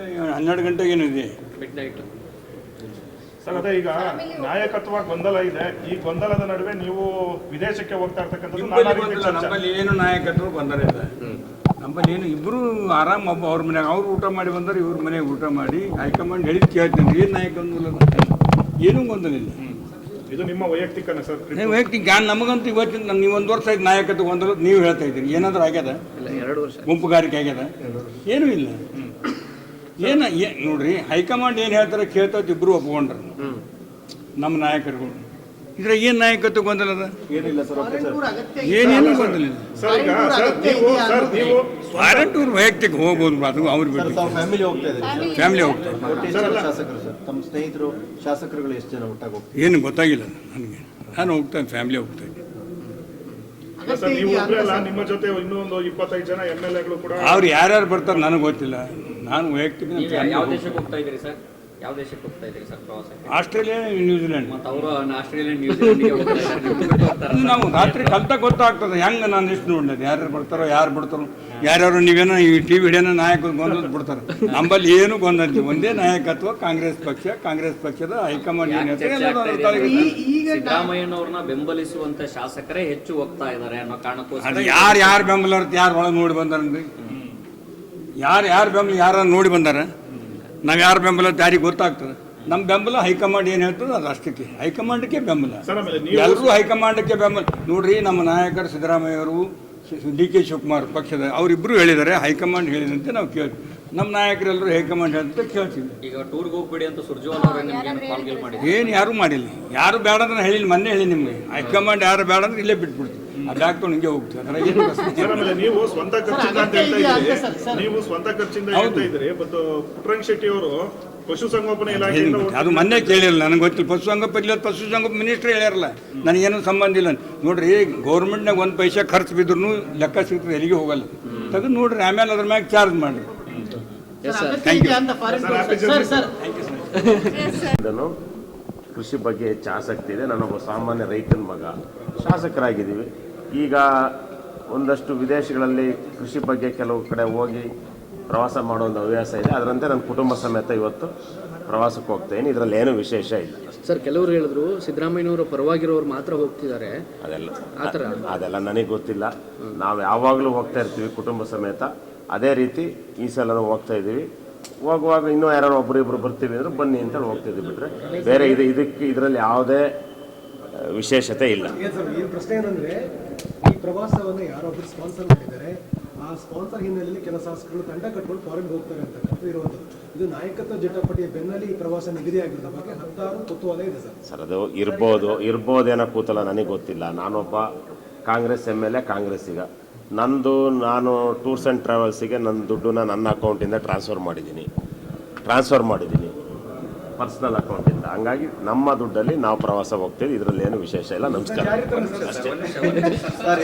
12 ಗಂಟೆಗೆ ಏನಿದೆ mid night sir. ಅದೇ ಈಗ ನಾಯಕತ್ವ ಗೊಂದಲ ಇದೆ. ಈ ಗೊಂದಲದ ನಡುವೆ ನೀವು ವಿದೇಶಕ್ಕೆ ಹೋಗ್ತಾ ಇರ್ತಕ್ಕಂಥದ್ದು ನಮ್ಮಲ್ಲಿ ಏನು ನಾಯಕತ್ವ ಗೊಂದಲ ಇಲ್ಲ. ನಮ್ಮಲ್ಲಿ ಏನು ಇಬ್ಬರು ಆರಾಮ್ ಒಬ್ಬ ಅವ್ರ ಮನೆಯಾಗ ಅವ್ರು ಊಟ ಮಾಡಿ ಬಂದರೆ ಇವ್ರ ಮನೆಗೆ ಊಟ ಮಾಡಿ ಹೈಕಮಾಂಡ್ ಹೇಳಿದ್ ಕೇಳ್ತೀನಿ. ಏನು ನಾಯಕ ಗೊಂದಲ ಏನೂ ಗೊಂದಲ ಇಲ್ಲ. ಇದು ನಿಮ್ಮ ವೈಯಕ್ತಿಕನ ಸರ್? ವೈಯಕ್ತಿಕ ನಮಗಂತೂ ಇವತ್ತಿನ ನೀವು 1 ವರ್ಷ ಆಯ್ತು ನಾಯಕತ್ವ ಗೊಂದಲ ನೀವು ಹೇಳ್ತಾ ಇದ್ದೀರಿ. ಏನಾದರೂ ಆಗ್ಯದ? 2 ವರ್ಷ ಗುಂಪುಗಾರಿಕೆ ಆಗ್ಯದ? ಏನೂ ಇಲ್ಲ. ನೋಡ್ರಿ, ಹೈಕಮಾಂಡ್ ಏನು ಹೇಳ್ತಾರೆ ಕೇಳ್ತಾವ್ ಇಬ್ರು ಒಪ್ಕೊಂಡ್ರು ನಮ್ಮ ನಾಯಕರುಗಳು. ಇದ್ರಾಗ ಏನು ನಾಯಕತ್ವ ಗೊಂದಲ ಅದ? ಏನಿಲ್ಲ ಸರ್. ಏನೇನು ಗೊಂದಲ ಇಲ್ಲ. ವಾರಂಟ್ ಊರು ವೈಯಕ್ತಿಕ ಹೋಗ್ಬೋದು, ಅದು ಅವ್ರು ಬಿಟ್ಟು ಫ್ಯಾಮಿಲಿ ಹೋಗ್ತಾ ಇದ್ದಾರೆ. ಫ್ಯಾಮಿಲಿ ಹೋಗ್ತಾರೆ. ಶಾಸಕರು ಸರ್, ತಮ್ಮ ಸ್ನೇಹಿತರು ಶಾಸಕರುಗಳು ಎಷ್ಟು ಜನ ಒಟ್ಟಾಗಿ ಹೋಗ್ತಾರೆ? ಏನು ಗೊತ್ತಾಗಿಲ್ಲ ನನಗೆ. ನಾನು ಹೋಗ್ತೇನೆ, ಫ್ಯಾಮಿಲಿ ಹೋಗ್ತಾ ಇದ್ದೆ. ನೀವು ನಿಮ್ಮ ಜೊತೆ ಇನ್ನೊಂದು 25 ಜನ MLAಗಳು ಕೂಡ ಅವ್ರು ಯಾರ್ಯಾರು ಬರ್ತಾರೆ ನನಗೆ ಗೊತ್ತಿಲ್ಲ. ನಾನು ವೈಯಕ್ತಿಕ ಯಾವ ದೇಶಕ್ಕೆ ಹೋಗ್ತಾ ಇದ್ದೀರಿ ಸರ್? ಯಾವ ದೇಶಕ್ಕೆ ಹೋಗ್ತಾ ಇದ್ದೀರಿ ಸರ್ ಪ್ರವಾಸಕ್ಕೆ? Australia, New Zealand. ಮತ್ತು ಅವರು ಆಸ್ಟ್ರೇಲಿಯಾ, ನ್ಯೂಜಿಲೆಂಡ್ಗೆ ಹೋಗ್ತಾ ಇದ್ದಾರೆ. ನಾವು ರಾತ್ರಿ ಕಲ್ತ ಗೊತ್ತಾಗ್ತದೆ ಹೆಂಗೆ. ನಾನು ಎಷ್ಟು ನೋಡಿದೆ ಯಾರ್ಯಾರು ಬರ್ತಾರೋ ಯಾರು ಬಿಡ್ತಾರೋ. ಯಾರ್ಯಾರು ನೀವೇನೋ ಈ TV ಹಿಡಿಯೋನ ನಾಯಕ ಗೊಂದಲ ಬಿಡ್ತಾರೆ. ನಮ್ಮಲ್ಲಿ ಏನು ಗೊಂದಲ, ಒಂದೇ ನಾಯಕತ್ವ ಕಾಂಗ್ರೆಸ್ ಪಕ್ಷ. ಕಾಂಗ್ರೆಸ್ ಪಕ್ಷದ ಹೈಕಮಾಂಡ್ ಸಿದ್ದರಾಮಯ್ಯನವ್ರನ್ನ ಬೆಂಬಲಿಸುವಂತ ಶಾಸಕರೇ ಹೆಚ್ಚು ಹೋಗ್ತಾ ಇದ್ದಾರೆ ಅನ್ನೋ ಕಾರಣಕ್ಕೋಸ್ಕರ ಯಾರು ಬೆಂಬಲ ಇರುತ್ತೆ, ಯಾರು ಒಳಗೆ ನೋಡಿ ಬಂದಾರನ್ರಿ? ಯಾರು ಬೆಂಬಲ ಯಾರು ನೋಡಿ ಬಂದಾರ? ನಾವು ಯಾರು ಬೆಂಬಲ ಯಾರಿಗೆ ಗೊತ್ತಾಗ್ತದೆ? ನಮ್ಮ ಬೆಂಬಲ ಹೈಕಮಾಂಡ್ ಏನು ಹೇಳ್ತದೆ ಅದು ಅಷ್ಟಕ್ಕೆ. ಹೈಕಮಾಂಡ್ಗೆ ಬೆಂಬಲ, ಎಲ್ಲರೂ ಹೈಕಮಾಂಡ್ಗೆ ಬೆಂಬಲ. ನೋಡ್ರಿ, ನಮ್ಮ ನಾಯಕರು ಸಿದ್ದರಾಮಯ್ಯವರು, DK ಶಿವಕುಮಾರ್ ಪಕ್ಷದ ಅವರಿಬ್ಬರು ಹೇಳಿದ್ದಾರೆ, ಹೈಕಮಾಂಡ್ ಹೇಳಿದಂತೆ ನಾವು ಕೇಳ್ತೀವಿ. ನಮ್ಮ ನಾಯಕರೆಲ್ಲರೂ ಹೈಕಮಾಂಡ್ ಹೇಳಿದಂತೆ ಕೇಳ್ತೀವಿ. ಈಗ ಟೂರ್ಗೆ ಹೋಗ್ಬೇಡಿ ಅಂತ ಸುರ್ಜೇವಾಲ ಅವರೇ ನಿಮಗೆ ಕಾಲ್ ಮಾಡಿದ್ರು. ಏನು ಯಾರೂ ಮಾಡಿಲ್ಲ. ಯಾರು ಬೇಡ ಅಂದ್ರೆ ಹೇಳಿಲ್ಲ, ಮೊನ್ನೆ ಹೇಳಿ ನಿಮಗೆ. ಹೈಕಮಾಂಡ್ ಯಾರು ಬೇಡ ಅಂದ್ರೆ ಇಲ್ಲೇ ಬಿಟ್ಬಿಡ್ತೀವಿ. ಅದು ಹಾಕ್ಕೊಂಡು ಹಿಂಗೆ ಹೋಗ್ತೀವಿ. ಅದರ ಏನು ನೀವು ಸ್ವಂತ ಖರ್ಚಿಂದ ಅಂತ ಹೇಳ್ತಾ ಇದ್ದೀರಿ. ನೀವು ಸ್ವಂತ ಖರ್ಚಿಂದ ಹೇಳ್ತಾ ಇದ್ದೀರಿ. ಮತ್ತು ಪುಟ್ಟರಂಗ ಶೆಟ್ಟಿ ಅವರು ಪಶುಸಂಗೋಪನಾ ಇಲಾಖೆಯಿಂದ ಅದು ಮೊನ್ನೆ ಕೇಳಿರಲ್ಲ, ನನಗೆ ಗೊತ್ತಿಲ್ಲ. ಪಶುಸಂಗೋಪನಾ ಮಿನಿಸ್ಟ್ರಿ ಹೇಳ್ಯಾರಲ್ಲ, ನನಗೇನು ಸಂಬಂಧ ಇಲ್ಲ. ನೋಡ್ರಿ, ಗೌರ್ಮೆಂಟ್ನಾಗ 1 ಪೈಸೆ ಖರ್ಚು ಬಿದ್ರು ಲೆಕ್ಕ ಸಿಗ್ತದೆ, ಎಲ್ಲಿಗೆ ಹೋಗಲ್ಲ. ತೆಗೆದು ನೋಡ್ರಿ, ಆಮೇಲೆ ಅದ್ರ ಮ್ಯಾಗ ಚಾರ್ಜ್ ಮಾಡಿ. ಕೃಷಿ ಬಗ್ಗೆ ಹೆಚ್ಚು ಆಸಕ್ತಿ ಇದೆ. ನಾನೊಬ್ಬ ಸಾಮಾನ್ಯ ರೈತನ ಮಗ, ಶಾಸಕರಾಗಿದ್ದೀವಿ. ಈಗ ಒಂದಷ್ಟು ವಿದೇಶಗಳಲ್ಲಿ ಕೃಷಿ ಬಗ್ಗೆ ಕೆಲವು ಕಡೆ ಹೋಗಿ ಪ್ರವಾಸ ಮಾಡೋ ಒಂದು ಹವ್ಯಾಸ ಇದೆ. ಅದರಂತೆ ನನ್ನ ಕುಟುಂಬ ಸಮೇತ ಇವತ್ತು ಪ್ರವಾಸಕ್ಕೆ ಹೋಗ್ತೇನೆ. ಇದರಲ್ಲಿ ಏನೂ ವಿಶೇಷ ಇಲ್ಲ ಸರ್. ಕೆಲವರು ಹೇಳಿದ್ರು ಸಿದ್ದರಾಮಯ್ಯನವರು ಪರವಾಗಿರೋರು ಮಾತ್ರ ಹೋಗ್ತಿದ್ದಾರೆ. ಅದೆಲ್ಲ ನನಗೆ ಗೊತ್ತಿಲ್ಲ. ನಾವು ಯಾವಾಗಲೂ ಹೋಗ್ತಾ ಇರ್ತೀವಿ ಕುಟುಂಬ ಸಮೇತ. ಅದೇ ರೀತಿ ಈ ಸಲ ಹೋಗ್ತಾ ಇದ್ದೀವಿ. ಹೋಗುವಾಗ ಇನ್ನೂ ಯಾರು ಒಬ್ಬರಿಬ್ಬರು ಬರ್ತೀವಿ ಅಂದರೆ ಬನ್ನಿ ಅಂತೇಳಿ ಹೋಗ್ತಿದ್ವಿ. ಬಿಟ್ಟರೆ ಬೇರೆ ಇದರಲ್ಲಿ ಯಾವುದೇ ವಿಶೇಷತೆ ಇಲ್ಲ. ಏನು ಪ್ರಶ್ನೆ ಏನಂದರೆ, ಈ ಪ್ರವಾಸವನ್ನು ಯಾರೊಬ್ಬರು ಸ್ಪಾನ್ಸರ್ ಮಾಡಿದ್ದಾರೆ. ಆ ಸ್ಪಾನ್ಸರ್ ಹಿನ್ನೆಲೆಯಲ್ಲಿ ಕೆಲ ಶಾಸಕರು ತಂಡ ಕಟ್ಕೊಂಡು ಫಾರಿನ್ ಹೋಗ್ತಾರೆ ಅಂತ ಇರುವಂಥದ್ದು. ಇದು ನಾಯಕತ್ವ ಜಟಾಪಟಿಯ ಬೆನ್ನಲ್ಲಿ ಈ ಪ್ರವಾಸ ನಿಗದಿಯಾಗಿರೋದ್ರ ಬಗ್ಗೆ ಹತ್ತಾರು ಕುತೂಹಲ ಇದೆ ಸರ್. ಅದು ಇರ್ಬೋದೇನೋ ಕೂತಲ್ಲ, ನನಗೆ ಗೊತ್ತಿಲ್ಲ. ನಾನೊಬ್ಬ ಕಾಂಗ್ರೆಸ್ MLA, ಕಾಂಗ್ರೆಸ್ಸಿಗ. ನಾನು ಟೂರ್ಸ್ ಆ್ಯಂಡ್ ಟ್ರಾವೆಲ್ಸಿಗೆ ನನ್ನ ದುಡ್ಡನ್ನ ನನ್ನ ಅಕೌಂಟಿಂದ ಟ್ರಾನ್ಸ್ಫರ್ ಮಾಡಿದ್ದೀನಿ ಪರ್ಸ್ನಲ್ ಅಕೌಂಟಿಂದ. ಹಂಗಾಗಿ ನಮ್ಮ ದುಡ್ಡಲ್ಲಿ ನಾವು ಪ್ರವಾಸ ಹೋಗ್ತೀವಿ. ಇದರಲ್ಲಿ ಏನು ವಿಶೇಷ ಇಲ್ಲ. ನಮಸ್ಕಾರ.